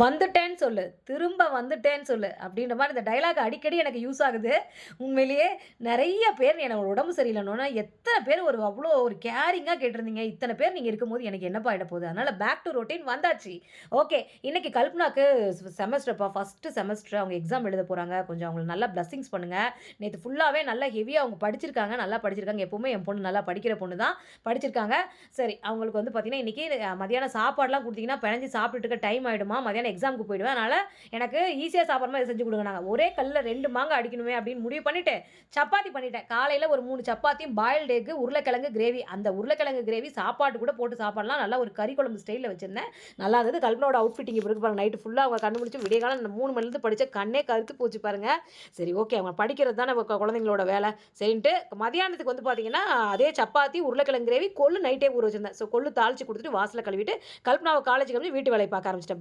வந்துட்டேன்னு சொல்லு. திரும்ப வந்துட்டேன்னு சொல்லு. அப்படின்ற மாரி இந்த டயலாக் அடிக்கடி எனக்கு யூஸ் ஆகுது. உண்மையிலேயே நெறைய பேர் எனக்கு உடம்பு சரியில்லன்னோன, எத்தன பேர் அவ்ளோ ஒரு கேரிங்கா கேட்டிருந்தீங்க. இத்தன பேர் நீங்க இருக்கும்போது எனக்கு என்னப்பா ஆயிட போகுது? அதனால பேக் டூ ரொட்டீன் வந்தாச்சு. ஓகே. இன்னைக்கு கல்பனாக்கு செமஸ்டர்ப்பா. ஃபர்ஸ்ட் செமஸ்டர் அவங்க எக்ஸாம் எழுத போறாங்க. கொஞ்சம் அவங்களுக்கு நல்லா பிளெஸ்ஸிங்ஸ் பண்ணுங்க. நேத்து ஃபுல்லாவே நல்லா ஹெவியா அவங்க படிச்சிருக்காங்க. நல்லா படிச்சிருக்காங்க. எப்பவுமே என் பொண்ணு நல்லா படிக்கிற பொண்ணு தான். படிச்சிருக்காங்க. சரி அவங்களுக்கு பார்த்தீங்கன்னா, இன்னைக்கு மதியானம் சாப்பாடுலாம் குடுத்தீங்கன்னா, பெனஞ்சு சாப்பிட்டுட்டு இருக்க டைம் ஆயிடுமா, மதியானம் எக்ஸாம்க்கு போயிடுவேன். அதனால எனக்கு ஈஸியா சாப்பிடுற மாரி செஞ்சு குடுங்கன்னாங்க. ஒரே கல்லுல 2 மாங்கா அடிக்கணுமே அப்படின்னு முடிவு பண்ணிட்டு, சப்பாத்தி பண்ணிட்டேன். காலையில ஒரு 3 சப்பாத்தியும், பாயில்டு எக், உருளைக்கிழங்கு கிரேவி. அந்த உருளைக்கிழங்கு கிரேவி சாப்பாட்டு கூட போட்டு சாப்பிடலாம். நல்லா ஒரு கறி குழம்பு ஸ்டைல்ல வச்சிருந்தேன். நல்லா இருந்தது. கல்பனாவோட அவுட்ஃபிட் இங்க இருக்கு பாருங்க. நைட் ஃபுல்லா அவங்க கண்ணு முழிச்சு விடியகாலைல 3 மணிலேருந்து படிச்ச கண்ணே கருத்து போச்சு பாருங்க. சரி ஓகே. அவங்க படிக்கிறது தானே குழந்தைங்களோட வேலை. சரின்ட்டு மதியானத்துக்கு பார்த்தீங்கன்னா, அதே சப்பாத்தி, உருளைக்கிழங்கு கிரேவி, கொள்ளு நைட்டே ஊற வச்சிருந்தேன். ஸோ கொள்ளு தாளிச்சு குடுத்துட்டு வாசல கழுவிட்டு, கல்பனாவ காலேஜுக்கு அனுப்பி வீட்டு வேலைய பார்க்க ஆரம்பிச்சுட்டேன்.